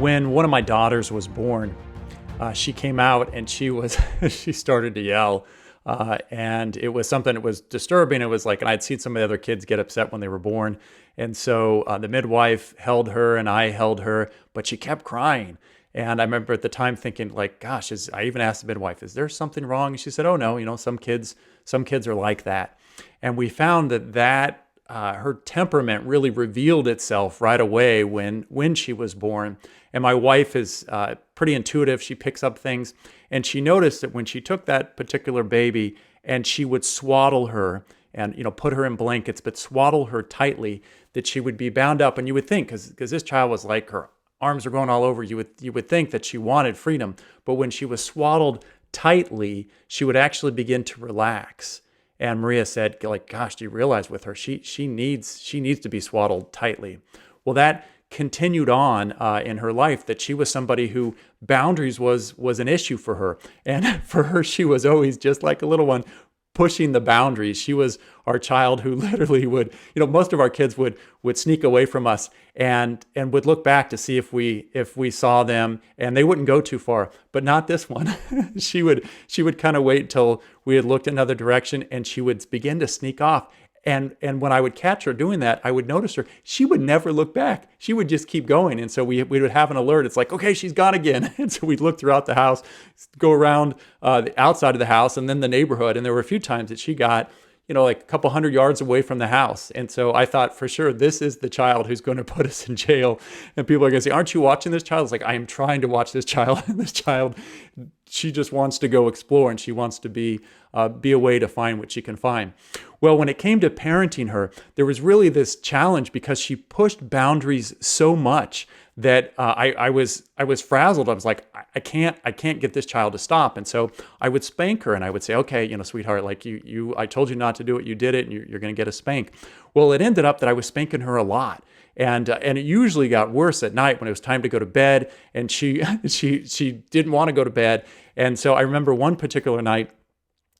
When one of my daughters was born, she came out and she started to yell. And it was something that was disturbing. It was like, and I'd seen some of the other kids get upset when they were born. And so the midwife held her and I held her, but she kept crying. And I remember at the time thinking like, gosh, I even asked the midwife, is there something wrong? And she said, oh no, some kids are like that. And we found that her temperament really revealed itself right away when she was born. And my wife is pretty intuitive. She picks up things. And she noticed that when she took that particular baby and she would swaddle her and, put her in blankets, but swaddle her tightly, that she would be bound up. And you would think, because this child was like, her arms are going all over, you would think that she wanted freedom. But when she was swaddled tightly, she would actually begin to relax. And Maria said, like, gosh, do you realize with her, she needs to be swaddled tightly. Well, that continued on in her life, that she was somebody who boundaries was an issue for her. And for her, she was always just like a little one, pushing the boundaries. She was our child who literally would, most of our kids would sneak away from us and would look back to see if we saw them, and they wouldn't go too far, but not this one. She would kind of wait till we had looked another direction, and she would begin to sneak off. And when I would catch her doing that, I would notice her. She would never look back. She would just keep going. And so we would have an alert. It's like, okay, she's gone again. And so we'd look throughout the house, go around the outside of the house and then the neighborhood. And there were a few times that she got, like a couple hundred yards away from the house. And so I thought, for sure, this is the child who's going to put us in jail. And people are going to say, aren't you watching this child? It's like, I am trying to watch this child. And this child, she just wants to go explore, and she wants to be a way to find what she can find. Well, when it came to parenting her, there was really this challenge because she pushed boundaries so much that I was frazzled. I was like, I can't get this child to stop. And so I would spank her, and I would say, okay, sweetheart, like I told you not to do it, you did it, and you're going to get a spank. Well, it ended up that I was spanking her a lot. And it usually got worse at night when it was time to go to bed, and she didn't want to go to bed. And so I remember one particular night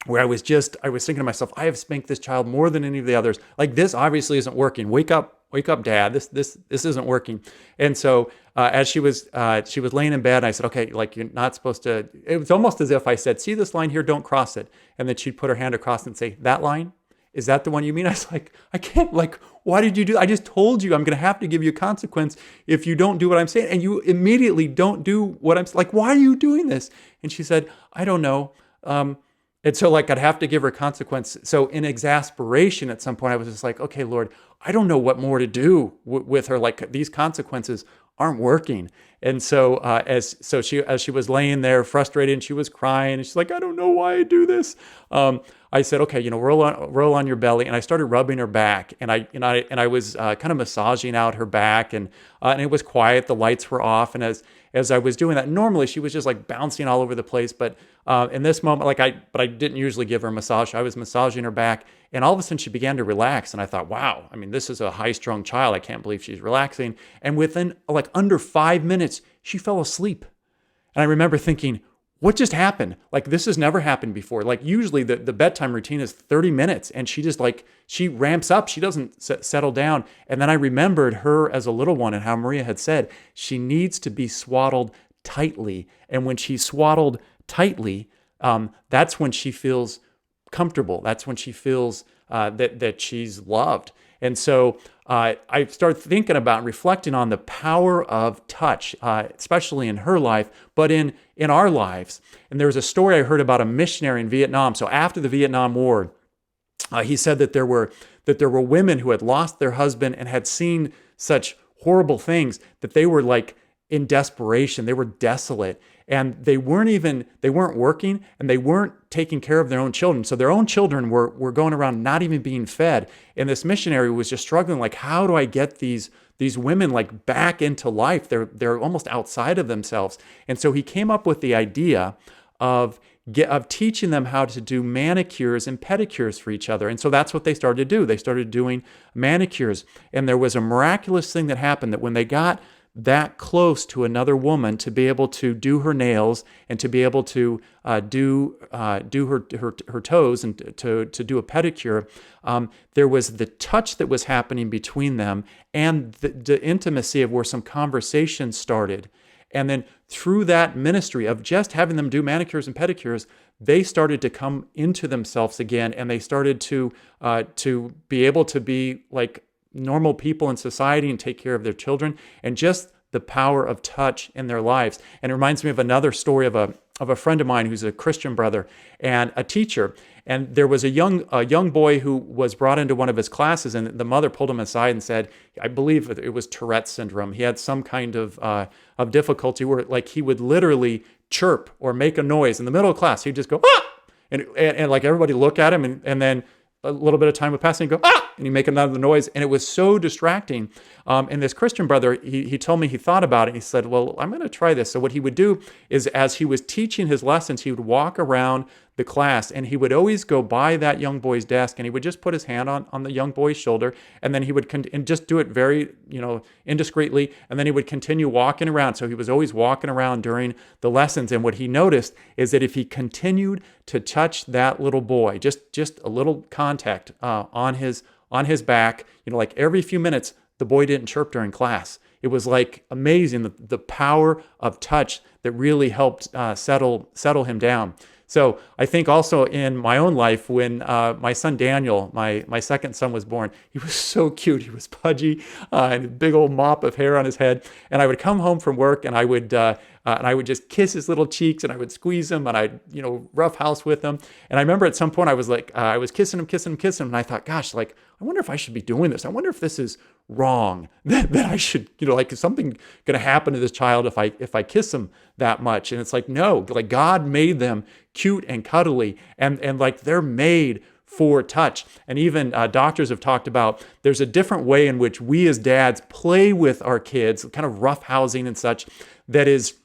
where I was thinking to myself, I have spanked this child more than any of the others. Like, this obviously isn't working. Wake up, Dad. This isn't working. And so as she was laying in bed, and I said, okay, like, you're not supposed to. It was almost as if I said, see this line here, don't cross it. And then she'd put her hand across and say, that line? Is that the one you mean? I was like, I can't, like, why did you do? I just told you I'm going to have to give you a consequence if you don't do what I'm saying. And you immediately don't do what I'm like, why are you doing this? And she said, I don't know. And so, like, I'd have to give her consequence. So in exasperation, at some point, I was just like, okay, Lord, I don't know what more to do with her. Like, these consequences aren't working. And so as she was laying there frustrated, and she was crying, and she's like, I don't know why I do this. I said, okay, roll on your belly. And I started rubbing her back, and I was kind of massaging out her back, and it was quiet. The lights were off. And as I was doing that, normally she was just like bouncing all over the place. But in this moment, I didn't usually give her a massage. I was massaging her back, and all of a sudden she began to relax. And I thought, wow, I mean, this is a high-strung child. I can't believe she's relaxing. And within like under 5 minutes, she fell asleep. And I remember thinking, what just happened? Like, this has never happened before. Like, usually the bedtime routine is 30 minutes, and she just she ramps up. She doesn't settle down. And then I remembered her as a little one and how Maria had said she needs to be swaddled tightly. And when she's swaddled tightly, that's when she feels comfortable. That's when she feels that she's loved. And so I started thinking about and reflecting on the power of touch, especially in her life, but in our lives. And there was a story I heard about a missionary in Vietnam. So after the Vietnam War, he said that there were women who had lost their husband and had seen such horrible things that they were like in desperation. They were desolate. And they weren't working, and they weren't taking care of their own children. So their own children were going around not even being fed. And this missionary was just struggling, like, how do I get these women like back into life? They're almost outside of themselves. And so he came up with the idea of teaching them how to do manicures and pedicures for each other. And so that's what they started to do. They started doing manicures. And there was a miraculous thing that happened, that when they got that close to another woman to be able to do her nails and to be able to do her toes and to do a pedicure, there was the touch that was happening between them and the intimacy of where some conversation started. And then through that ministry of just having them do manicures and pedicures, they started to come into themselves again, and they started to be able to be like normal people in society and take care of their children, and just the power of touch in their lives. And it reminds me of another story of a friend of mine who's a Christian brother and a teacher. And there was a young boy who was brought into one of his classes, and the mother pulled him aside and said, I believe it was Tourette's syndrome. He had some kind of difficulty where like he would literally chirp or make a noise in the middle of class. He'd just go, ah! And like everybody look at him, and then a little bit of time would pass and he'd go, ah! And he'd make another noise. And it was so distracting. And this Christian brother, he told me he thought about it. And he said, well, I'm going to try this. So what he would do is as he was teaching his lessons, he would walk around the class, and he would always go by that young boy's desk, and he would just put his hand on the young boy's shoulder, and then he would and just do it very, indiscreetly, and then he would continue walking around. So he was always walking around during the lessons, and what he noticed is that if he continued to touch that little boy, just a little contact on his back, like every few minutes, the boy didn't chirp during class. It was like amazing, the power of touch that really helped settle him down. So I think also in my own life, when my son Daniel, my second son, was born, he was so cute. He was pudgy and a big old mop of hair on his head. And I would come home from work, and I would just kiss his little cheeks, and I would squeeze him, and I'd roughhouse with him. And I remember at some point I was like, I was kissing him, and I thought, gosh, like I wonder if I should be doing this. I wonder if this is wrong. That I should, is something going to happen to this child if I kiss him that much? And it's like, no, like God made them cute and cuddly, and like they're made for touch. And even doctors have talked about there's a different way in which we as dads play with our kids, kind of roughhousing and such, that is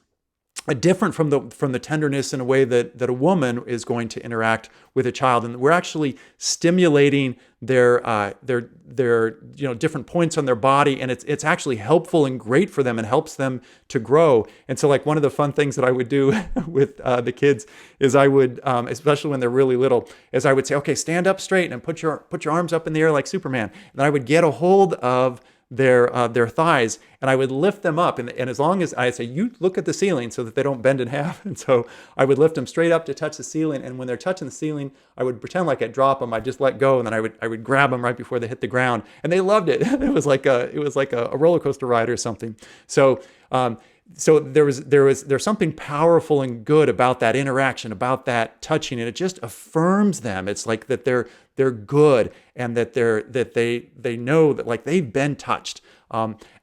different from the tenderness in a way that a woman is going to interact with a child. And we're actually stimulating their different points on their body, and it's actually helpful and great for them and helps them to grow. And so like one of the fun things that I would do with the kids is I would, especially when they're really little, is I would say, okay, stand up straight and put your arms up in the air like Superman. And then I would get a hold of their thighs, and I would lift them up, and as long as I say, you look at the ceiling, so that they don't bend in half. And so I would lift them straight up to touch the ceiling, and when they're touching the ceiling, I would pretend like I'd drop them. I'd just let go, and then I would grab them right before they hit the ground, and they loved it. It was like a roller coaster ride or something. So there's something powerful and good about that interaction, about that touching, and it just affirms them. It's like that they're good, and that they know that like they've been touched.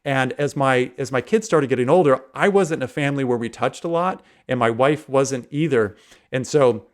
And as my kids started getting older, I wasn't in a family where we touched a lot, and my wife wasn't either. And so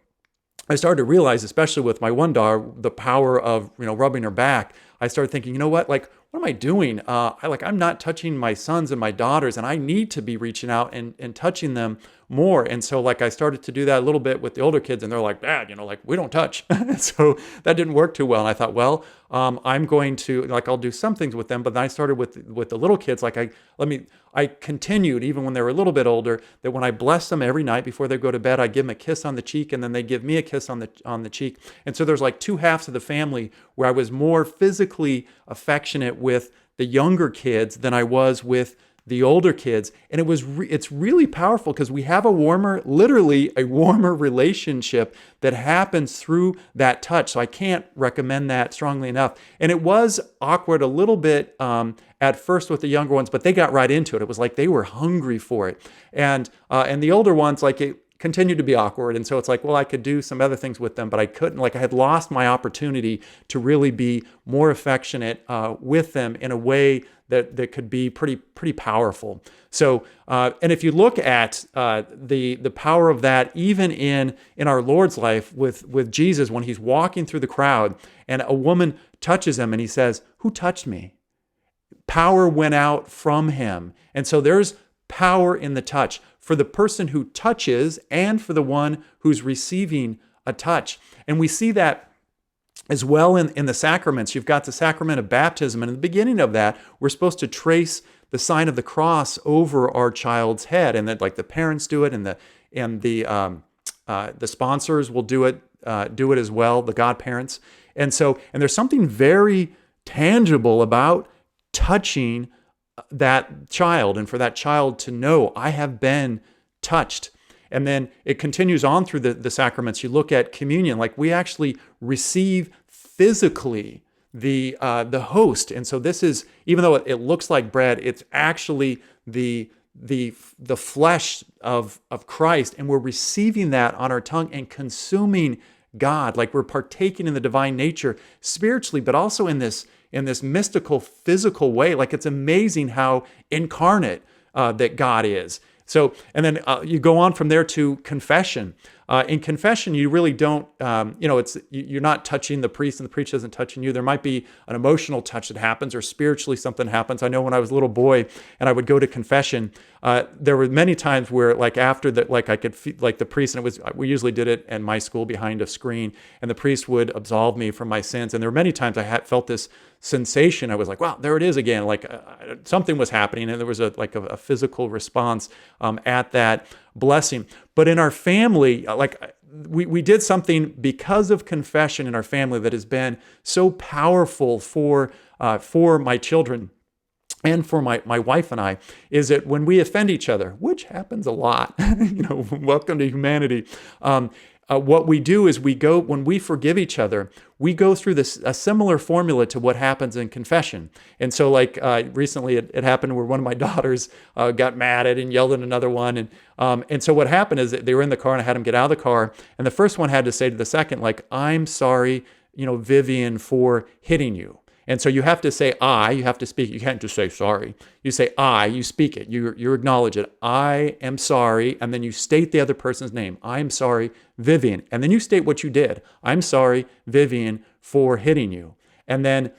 I started to realize, especially with my one daughter, the power of rubbing her back. I started thinking, what am I doing? I'm not touching my sons and my daughters, and I need to be reaching out and touching them more. And so I started to do that a little bit with the older kids, and they're like, Dad, we don't touch. So that didn't work too well. And I thought, well, I'm going to, I'll do some things with them. But then I started with the little kids. I continued, even when they were a little bit older, that when I bless them every night before they go to bed, I give them a kiss on the cheek, and then they give me a kiss on the cheek. And so there's like two halves of the family where I was more physically affectionate with the younger kids than I was with the older kids. And it's really powerful, because we have literally a warmer relationship that happens through that touch. So I can't recommend that strongly enough. And it was awkward a little bit at first with the younger ones, but they got right into it. It was like they were hungry for it. And the older ones, it continued to be awkward. And so it's like, well, I could do some other things with them, but I couldn't. I had lost my opportunity to really be more affectionate with them in a way that could be pretty powerful. So, and if you look at the power of that, even in our Lord's life with Jesus, when he's walking through the crowd and a woman touches him and he says, "Who touched me?" Power went out from him. And so there's power in the touch for the person who touches and for the one who's receiving a touch. And we see that as well in the sacraments. You've got the Sacrament of Baptism, and in the beginning of that, we're supposed to trace the sign of the cross over our child's head, and that the parents do it, and the sponsors will do it as well, the godparents. And there's something very tangible about touching that child and for that child to know, I have been touched. And then it continues on through the sacraments. You look at communion, like we actually receive physically the host. And so this is, even though it looks like bread, it's actually the flesh of Christ, and we're receiving that on our tongue and consuming God, like we're partaking in the divine nature spiritually, but also in this mystical, physical way. Like it's amazing how incarnate that God is. So, and then you go on from there to confession. In confession, you really don't, you're not touching the priest and the priest isn't touching you. There might be an emotional touch that happens or spiritually something happens. I know when I was a little boy and I would go to confession, there were many times where like after that, like I could feel like the priest, and we usually did it in my school behind a screen, and the priest would absolve me from my sins. And there were many times I had felt this sensation. I was like, wow, there it is again. Like something was happening, and there was a physical response at that blessing. But in our family, like we did something because of confession in our family that has been so powerful for my children and for my wife and I, is that when we offend each other, which happens a lot, welcome to humanity. What we do is when we forgive each other, we go through a similar formula to what happens in confession. And so like recently it happened where one of my daughters got mad at and yelled at another one. And so what happened is that they were in the car and I had them get out of the car. And the first one had to say to the second, like, I'm sorry, Vivian, for hitting you. And so you have to say you have to speak. You can't just say sorry. You say you speak it. You acknowledge it. I am sorry. And then you state the other person's name. I'm sorry, Vivian. And then you state what you did. I'm sorry, Vivian, for hitting you. And then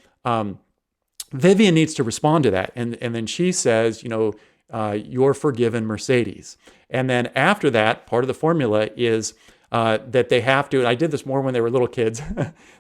Vivian needs to respond to that. And then she says, you're forgiven, Mercedes. And then after that, part of the formula is that they have to, and I did this more when they were little kids,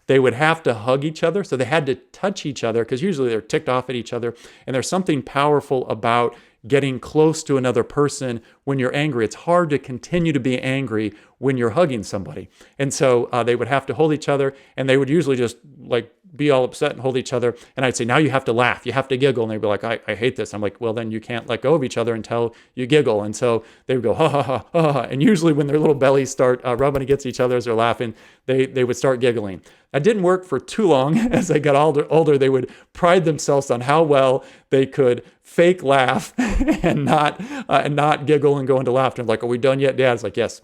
they would have to hug each other. So they had to touch each other because usually they're ticked off at each other. And there's something powerful about getting close to another person when you're angry. It's hard to continue to be angry when you're hugging somebody. And so they would have to hold each other, and they would usually just like be all upset and hold each other. And I'd say, now you have to laugh, you have to giggle. And they'd be like, I hate this. I'm like, well, then you can't let go of each other until you giggle. And so they would go, ha, ha, ha, ha, ha. And usually when their little bellies start rubbing against each other as they're laughing, they would start giggling. That didn't work for too long. As they got older, they would pride themselves on how well they could fake laugh and not giggle and go into laughter. I'm like, are we done yet, Dad? It's like, yes,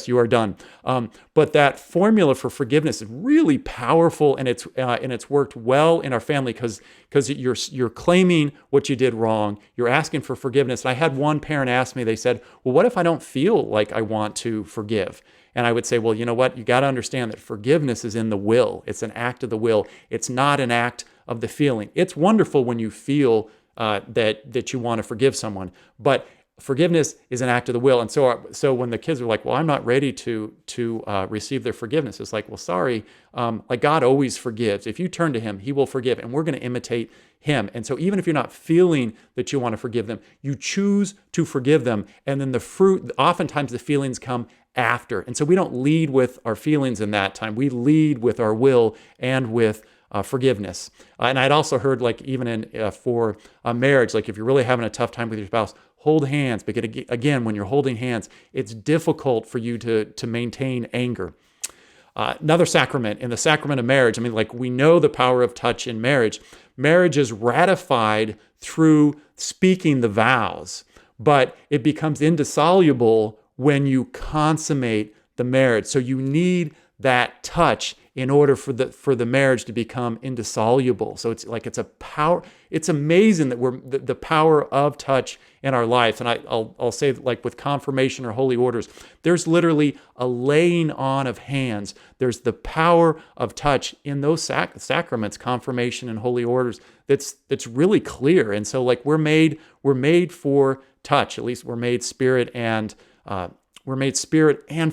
you are done. But that formula for forgiveness is really powerful, and it's worked well in our family because you're claiming what you did wrong. You're asking for forgiveness. And I had one parent ask me, they said, well, what if I don't feel like I want to forgive? And I would say, well, you know what? You got to understand that forgiveness is in the will. It's an act of the will. It's not an act of the feeling. It's wonderful when you feel that you want to forgive someone, but forgiveness is an act of the will. And so when the kids are like, well, I'm not ready to receive their forgiveness, it's like, well, sorry, like God always forgives. If you turn to him, he will forgive, and we're going to imitate him. And so even if you're not feeling that you want to forgive them, you choose to forgive them. And then the fruit, oftentimes the feelings come after. And so we don't lead with our feelings in that time. We lead with our will and with forgiveness. And I'd also heard, like, even for marriage, like if you're really having a tough time with your spouse, hold hands. Because again, when you're holding hands, it's difficult for you to maintain anger. Another sacrament, in the sacrament of marriage, I mean, like, we know the power of touch in marriage. Marriage is ratified through speaking the vows, but it becomes indissoluble when you consummate the marriage. So you need that touch in order for the marriage to become indissoluble. So it's a power. It's amazing that we're the power of touch in our lives. And I'll say, like with confirmation or holy orders, there's literally a laying on of hands. There's the power of touch in those sacraments, confirmation and holy orders. That's really clear. And so, like, we're made for touch. At least we're made spirit and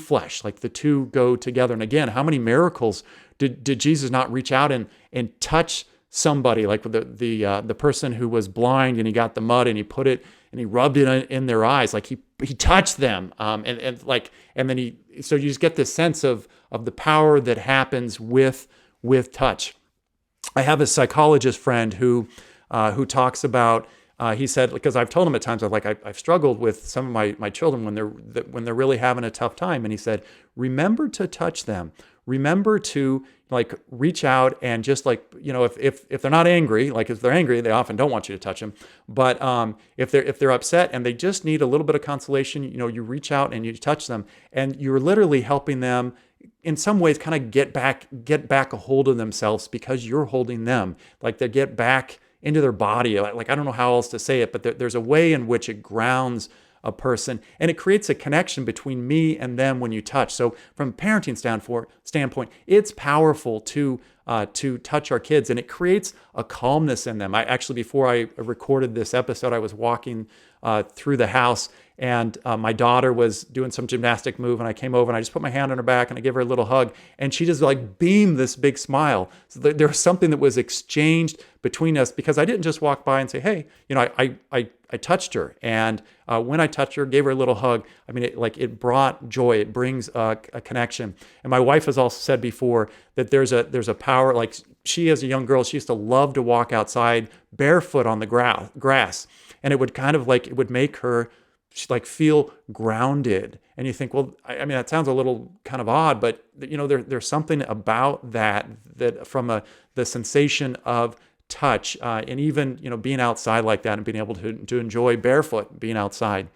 flesh, like the two go together. And again, how many miracles did Jesus not reach out and touch somebody, like the person who was blind, and he got the mud and he put it and he rubbed it in their eyes, like he touched them, and then so you just get this sense of the power that happens with touch. I have a psychologist friend who talks about he said, because I've told him at times, I've struggled with some of my children when they're really having a tough time. And he said, remember to touch them. Remember to like reach out and just like, if they're not angry, like if they're angry, they often don't want you to touch them. But if they're upset and they just need a little bit of consolation, you reach out and you touch them, and you're literally helping them in some ways kind of get back a hold of themselves because you're holding them. Like they get back into their body. Like I don't know how else to say it, but there's a way in which it grounds a person, and it creates a connection between me and them when you touch. So from a parenting standpoint, it's powerful to touch our kids, and it creates a calmness in them. I actually, before I recorded this episode, I was walking through the house, and my daughter was doing some gymnastic move, and I came over and I just put my hand on her back and I gave her a little hug, and she just like beamed this big smile. So there was something that was exchanged between us, because I didn't just walk by and say, hey, I touched her, and when I touched her, gave her a little hug, I mean, it brought joy. It brings a connection. And my wife has also said before that there's a power. Like she, as a young girl, she used to love to walk outside barefoot on the grass, and it would it would make her feel grounded. And you think, well, I mean, that sounds a little kind of odd, but there's something about that from the sensation of touch, and even being outside like that and being able to enjoy barefoot being outside.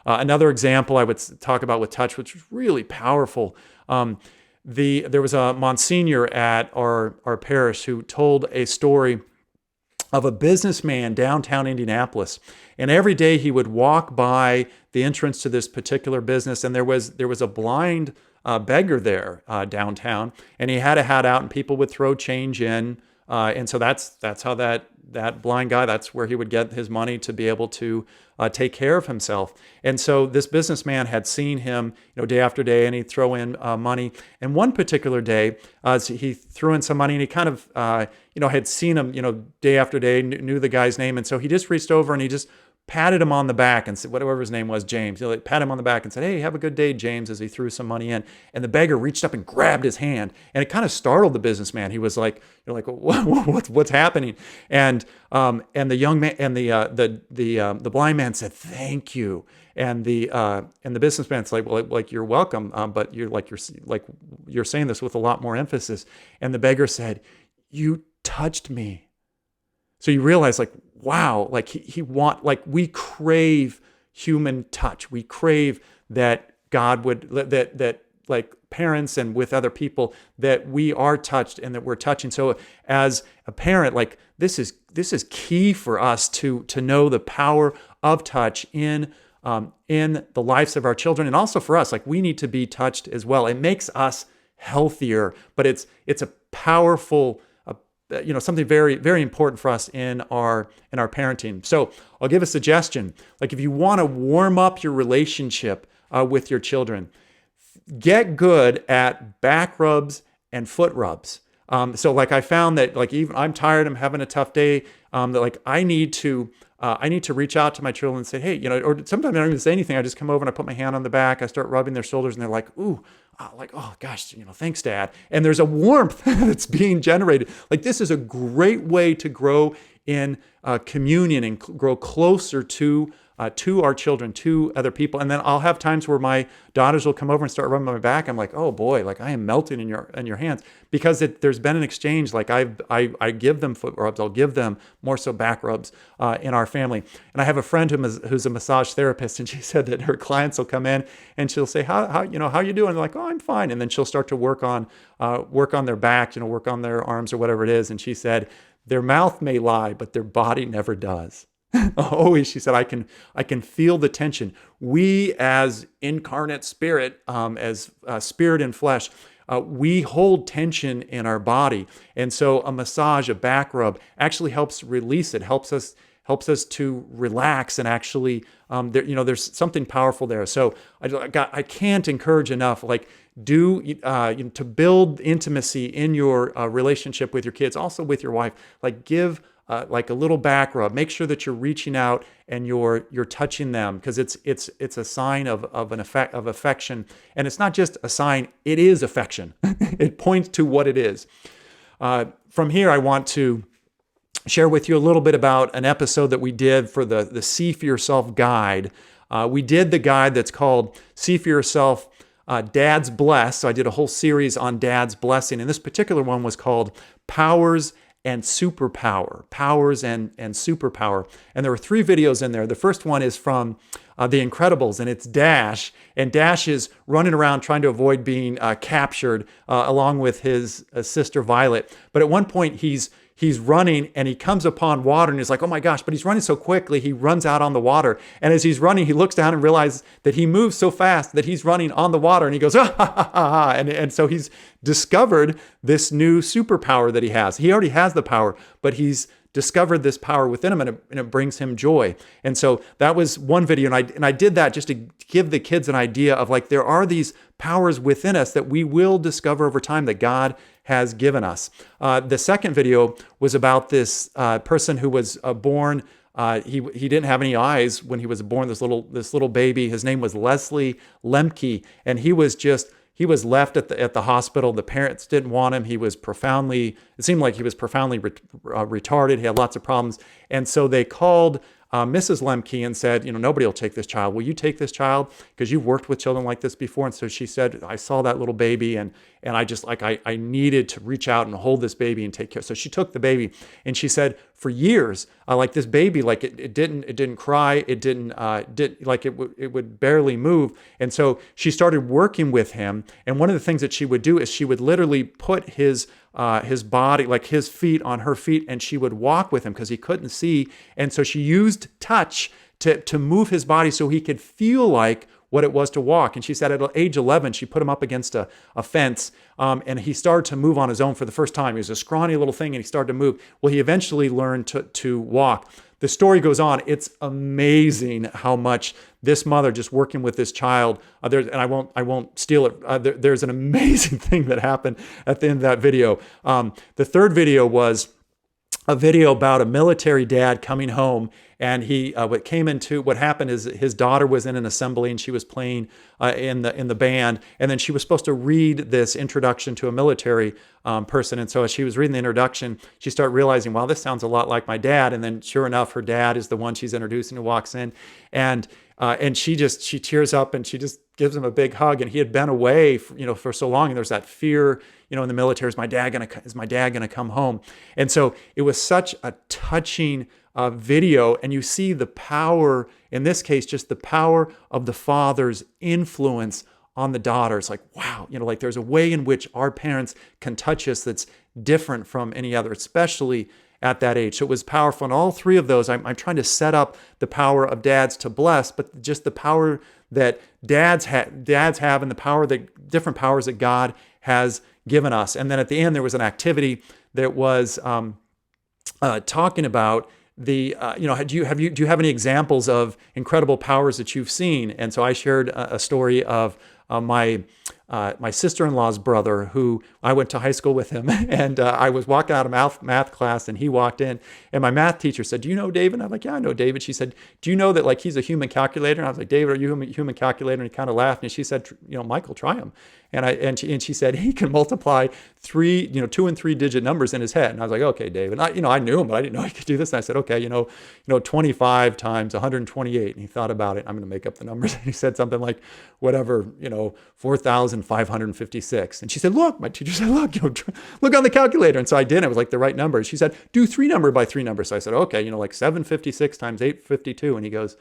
Another example I would talk about with touch, which was really powerful. There was a Monsignor at our parish who told a story of a businessman downtown Indianapolis, and every day he would walk by the entrance to this particular business, and there was a blind beggar there downtown, and he had a hat out, and people would throw change in. And so that's how that blind guy, that's where he would get his money to be able to take care of himself. And so this businessman had seen him, day after day, and he'd throw in money. And one particular day, he threw in some money, and he kind of, had seen him, day after day, knew the guy's name. And so he just reached over and he just patted him on the back and said, whatever his name was, James, pat him on the back and said, hey, have a good day, James, as he threw some money in. And the beggar reached up and grabbed his hand, and it kind of startled the businessman. He was like, what's happening? And the young man and the blind man said, thank you. And the businessman's like, well, like you're welcome, but you're saying this with a lot more emphasis. And the beggar said, you touched me. So you realize, wow, we crave human touch. We crave that God would, that like parents and with other people, that we are touched and that we're touching. So as a parent, this is key for us to know the power of touch in the lives of our children, and also for us. We need to be touched as well. It makes us healthier, but it's a powerful something very, very important for us in our parenting. So I'll give a suggestion. If you want to warm up your relationship with your children, get good at back rubs and foot rubs. So I found that even I'm tired, I'm having a tough day, that I need to reach out to my children and say, hey, or sometimes I don't even say anything. I just come over and I put my hand on the back, I start rubbing their shoulders, and they're like, ooh, oh gosh, thanks, Dad. And there's a warmth that's being generated. This is a great way to grow in communion and grow closer to our children, to other people. And then I'll have times where my daughters will come over and start rubbing my back. I'm like, oh boy, I am melting in your hands, because there's been an exchange. I give them foot rubs, I'll give them more so back rubs in our family. And I have a friend who's a massage therapist, and she said that her clients will come in and she'll say, how you doing? And they're like, oh, I'm fine. And then she'll start to work on their back, work on their arms or whatever it is. And she said, their mouth may lie, but their body never does. Always, she said, I can feel the tension. We, as incarnate spirit, as spirit and flesh, we hold tension in our body, and so a massage, a back rub, actually helps release it. Helps us to relax, and actually, there's something powerful there. So I can't encourage enough. To build intimacy in your relationship with your kids, also with your wife. Give a little back rub. Make sure that you're reaching out and you're touching them, because it's a sign of affection, and it's not just a sign. It is affection. It points to what it is. From here, I want to share with you a little bit about an episode that we did for the See for Yourself guide. We did the guide that's called See for Yourself, Dad's Bless. So I did a whole series on Dad's Blessing. And this particular one was called Powers and Superpower. Powers and Superpower. And there were 3 videos in there. The first one is from The Incredibles, and it's Dash. And Dash is running around trying to avoid being captured along with his sister Violet. But at one point, he's running and he comes upon water and he's like, oh my gosh, but he's running so quickly, he runs out on the water. And as he's running, he looks down and realizes that he moves so fast that he's running on the water, and he goes, ah, ha, ha, ha, ha. And so he's discovered this new superpower that he has. He already has the power, but he's discovered this power within him, and it brings him joy. And so that was one video. And I did that just to give the kids an idea of like, there are these powers within us that we will discover over time that God has given us. The second video was about this person who was born. He didn't have any eyes when he was born. This little baby. His name was Leslie Lemke, and he was left at the hospital. The parents didn't want him. It seemed like he was profoundly retarded. He had lots of problems. And so they called Mrs. Lemke and said, nobody will take this child. Will you take this child? Because you've worked with children like this before. And so she said, I saw that little baby and I just I needed to reach out and hold this baby and take care. So she took the baby, and she said for years, like this baby, like it didn't cry. It it would barely move. And so she started working with him. And one of the things that she would do is she would literally put his body, like his feet on her feet, and she would walk with him because he couldn't see. And so she used touch to move his body so he could feel like what it was to walk. And she said at age 11, she put him up against a fence, and he started to move on his own for the first time. He was a scrawny little thing, and he started to move. Well, he eventually learned to walk. The story goes on. It's amazing how much this mother just working with this child, and I won't steal it. There's an amazing thing that happened at the end of that video. The third video was a video about a military dad coming home, and what happened is his daughter was in an assembly and she was playing in the band, and then she was supposed to read this introduction to a military person. And so as she was reading the introduction, she started realizing, wow, this sounds a lot like my dad. And then sure enough, her dad is the one she's introducing who walks in, and she tears up and she just gives him a big hug. And he had been away for so long, and there's that fear in the military, is my dad gonna come home? And so it was such a touching video, and you see the power, in this case, just the power of the father's influence on the daughter. It's like, wow, like there's a way in which our parents can touch us that's different from any other, especially at that age. So it was powerful. And all 3 of those, I'm trying to set up the power of dads to bless, but just the power that dads have, and the power that different powers that God has given us. And then at the end, there was an activity that was talking about the, do you have any examples of incredible powers that you've seen? And so I shared a story of my sister-in-law's brother, who I went to high school with him, and I was walking out of math class, and he walked in, and my math teacher said, do you know David? And I'm like, yeah, I know David. She said, do you know that like he's a human calculator? And I was like, David, are you a human calculator? And he kind of laughed, and she said, Michael, try him. And she said he can multiply 2 and 3 digit numbers in his head. And I was like, okay, David. I knew him, but I didn't know he could do this. And I said, okay, 25 times 128. And he thought about it. I'm going to make up the numbers. And he said something like, whatever, 4,556. And she said, look, my teacher said, look on the calculator. And so I did. It was like the right number. She said, do 3 number by 3 numbers. So I said, okay, like 756 times 852. And he goes,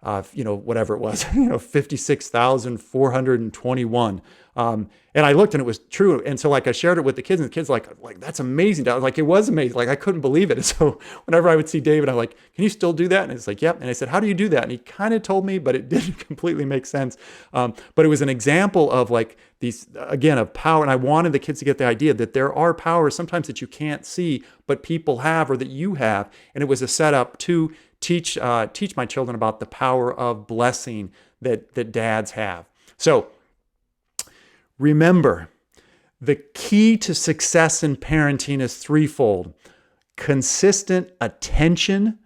whatever it was, 56,421. And I looked, and it was true. And so like I shared it with the kids, and the kids like that's amazing. Like it was amazing. Like I couldn't believe it. And so whenever I would see David, I'm like, can you still do that? And it's like, yep. And I said, how do you do that? And he kind of told me, but it didn't completely make sense. But it was an example of like these, again, of power. And I wanted the kids to get the idea that there are powers sometimes that you can't see, but people have, or that you have. And it was a setup to teach my children about the power of blessing that dads have. So remember, the key to success in parenting is threefold: consistent attention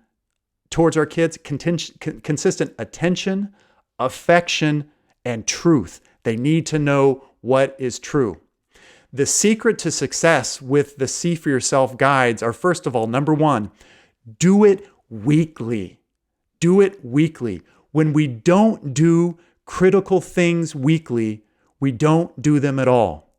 towards our kids, consistent attention, affection, and truth. They need to know what is true. The secret to success with the See for Yourself guides are, first of all, number one, do it weekly. Do it weekly. When we don't do critical things weekly, we don't do them at all.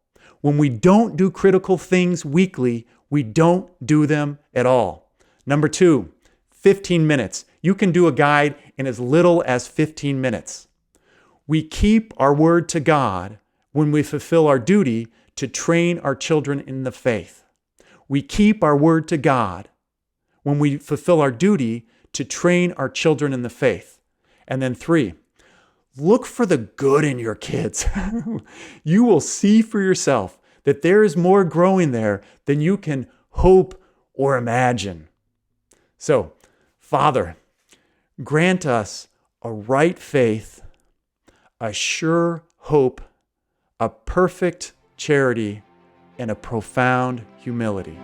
When we don't do critical things weekly, we don't do them at all. Number two, 15 minutes. You can do a guide in as little as 15 minutes. We keep our word to God when we fulfill our duty to train our children in the faith. We keep our word to God when we fulfill our duty to train our children in the faith. And then three, look for the good in your kids. You will see for yourself that there is more growing there than you can hope or imagine. So, Father, grant us a right faith, a sure hope, a perfect charity, and a profound humility.